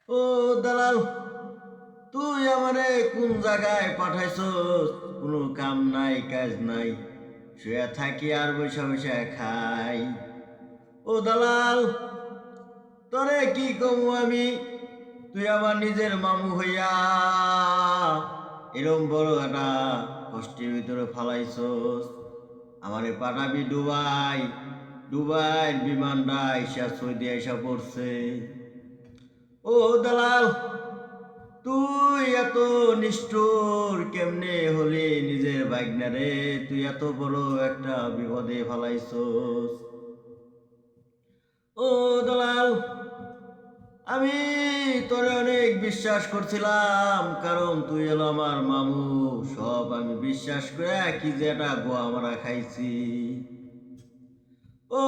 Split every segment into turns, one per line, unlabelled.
ও দালাল, তুই আমারে কোন জায়গায় পাঠাইছস? কোনো কাম নাই কাজ নাই, শুয়ে থাকি আর বৈশা বৈশা খাই। ও দালাল, তরে কি কমু আমি? তুই আমার নিজের মামু হইয়া এরম বড় একটা কষ্টের ভিতরে ফালাইছস। আমারে পাঠাবি ডুবাই, ডুবাই বিমানটা আইসা সৌদি আইসা পড়ছে। ও দালাল, তুই এত নিষ্ঠুর কেমনে হলি নিজের ভাগ্নারে? তুই এত বড় একটা বিপদে ফেলাইছস। ও দালাল, আমি তোরে অনেক বিশ্বাস করছিলাম, কারণ তুই এলো আমার মামু। সব আমি বিশ্বাস করে কি যে একটা গোয়া মারা খাইছি। ও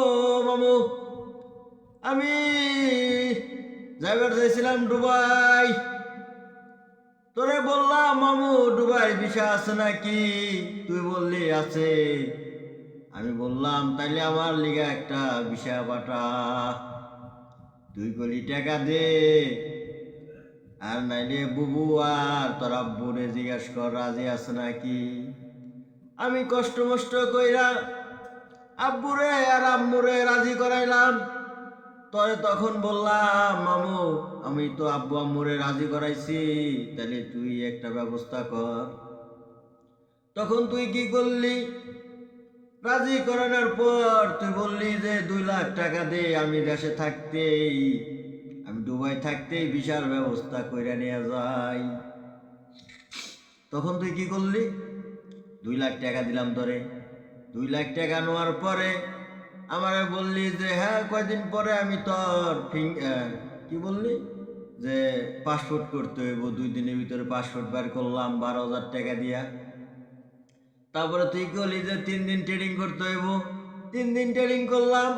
মামু, আমি যাইবার চাইছিলাম দুবাই। তোরে বললাম মামু দুবাই ভিসা আছে নাকি? তুই বললি আছে। আমি বললাম তাইলে আমার লিগা একটা ভিসা পাঠা। 2 কোটি টাকা দে, আর নাইলে বুবু আর তোর আব্বুরে জিজ্ঞাসা কর রাজি আছে নাকি। আমি কষ্ট মষ্ট কইরা আব্বুরে আর আম্মুরে রাজি করাইলাম। তরে তখন বললাম মামু, আমি তো আব্বু আম্মুরে রাজি করাইছি, তাহলে তুই একটা ব্যবস্থা কর। তখন তুই কি করলি? রাজি করানোর পর তুই বললি যে 2 লাখ টাকা দে, আমি দেশে থাকতেই, আমি দুবাই থাকতেই ভিসার ব্যবস্থা কইরা নিয়ে যাই। তখন তুই কি করলি? 2 লাখ টাকা দিলাম তোরে। 2 লাখ টাকা নেওয়ার পরে আমারে বললি যে হ্যাঁ কয়দিন পরে আমি তোর কি বললি যে পাসপোর্ট করতে হইব, 2 দিনের ভিতরে পাসপোর্ট বার করলাম 12,000 টাকা দিয়া। তারপরে তুই বললি যে 3 দিন ট্রেডিং করতে হইব, 3 দিন ট্রেডিং করলাম।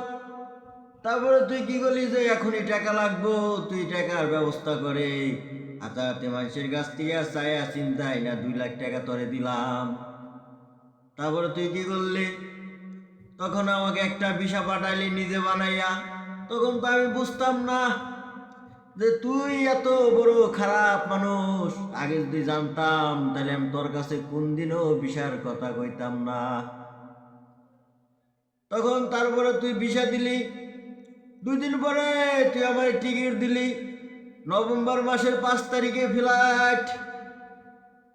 তারপরে তুই কি করলি যে এখনই টাকা লাগবো, তুই টাকার ব্যবস্থা করে হাতাহাতি মানুষের কাছ থেকে চাইয়া চিন্তাই না 2 লাখ টাকা তোরে দিলাম। তারপরে তুই কি করলি? তখন আমাকে একটা ভিসা পাঠাইলি নিজে বানাইয়া। তখন তো আমি বুঝতাম না যে তুই এত বড় খারাপ মানুষ। আগে যদি জানতাম তাহলে আমি তোর কাছে কোনদিনও ভিসার কথা কইতাম না। তখন তারপরে তুই ভিসা দিলি। 2 দিন পরে তুই আমার টিকিট দিলি, নভেম্বর মাসের 5 তারিখে ফ্লাইট।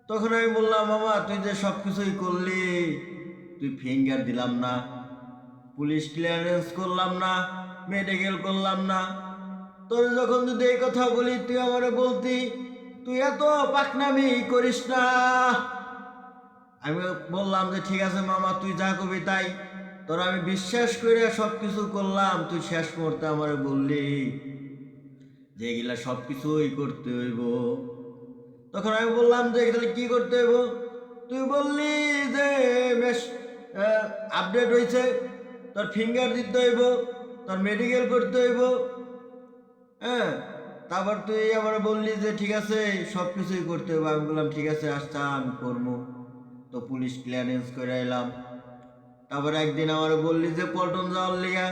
তখন আমি বললাম মামা তুই যে সব কিছুই করলি, তুই ফিঙ্গার দিলাম না, পুলিশ ক্লিয়ারেন্স করলাম না, মেডিকেল করলাম না। তোর যখন যদি এই কথা বলি তুই আমারে বলতি তুই এত পাকনামি করিস না। আমি বললাম যে ঠিক আছে মামা তুই যা কবি তাই। তোর আমি বিশ্বাস করে সব কিছু করলাম, তুই শেষ মুহূর্তে আমারে বললি যে এগুলা সব কিছুই করতে হইব। তখন আমি বললাম যে এগুলা কি করতে হইব? তুই বললি যে বেশ আপডেট হয়েছে, তোর ফিঙ্গার দিতে হইব, তোর মেডিকেল করতে হইব। হ্যাঁ, তারপর তুই আবার বললি যে ঠিক আছে সব কিছুই করতে হবে। আমি বললাম ঠিক আছে আচ্ছা আমি করবো। তো পুলিশ ক্লিয়ারেন্স করে এলাম। তারপরে একদিন আমার বললি যে পল্টন যাওয়ার লিগা,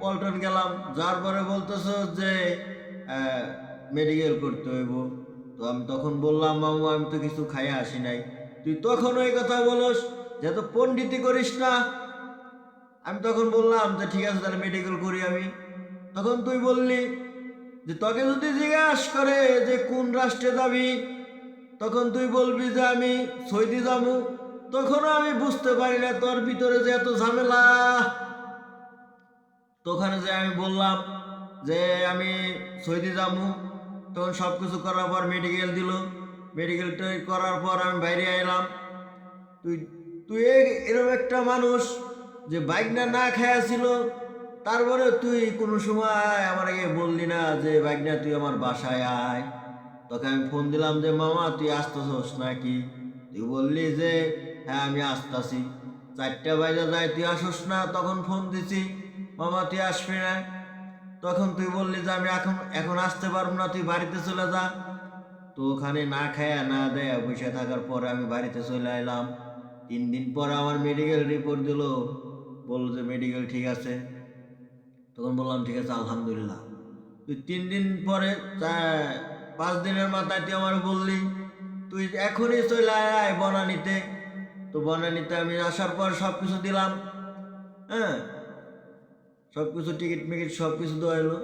পল্টন গেলাম। যার পরে বলতেছ যে মেডিকেল করতে হইব। তো আমি তখন বললাম মামু আমি তো কিছু খাইয়া আসি নাই। তুই তখন ওই কথা বলস যে তো পণ্ডিতি করিস না। আমি তখন বললাম যে ঠিক আছে তাহলে মেডিকেল করি আমি। তখন তুই বললি যে তোকে যদি জিজ্ঞাসা করে যে কোন রাষ্ট্রে যাবি, তখন তুই বলবি যে আমি সৌদি যাবো। তখনও আমি বুঝতে পারি না তোর ভিতরে যে এত ঝামেলা। তখন যে আমি বললাম যে আমি সৌদি যাবো, তখন সব কিছু করার পর মেডিকেল দিল। মেডিকেলটা করার পর আমি বাইরে এলাম। তুই তুই এরকম একটা মানুষ যে বাইক না না খায়া ছিল, তারপরে তুই কোনো সময় আমার আগে বললি না যে বাইক না তুই আমার বাসায় আয়। তোকে আমি ফোন দিলাম যে মামা তুই আসতেছস নাকি? তুই বললি যে হ্যাঁ আমি আসতাছি। 4টা বাজে যায় তুই আসস না, তখন ফোন দিছি মামা তুই আসবি না। তখন তুই বললি যে আমি এখন এখন আসতে পারবো না, তুই বাড়িতে চলে যা। তো ওখানে না খায়া না দেয়া বসে থাকার পরে আমি বাড়িতে চলে এলাম। 3 দিন পর আমার মেডিকেল রিপোর্ট দিল, বললো যে মেডিকেল ঠিক আছে। তখন বললাম ঠিক আছে আলহামদুলিল্লাহ। তুই 3 দিন পরে 5 দিনের মাথায় তুই আমার বললি তুই এখনই চলে আয় বনানীতে। তো বনানীতে আমি আসার পর সব কিছু দিলাম, হ্যাঁ, সব কিছু টিকিট মিকিট সব কিছু দেওয়া হলো।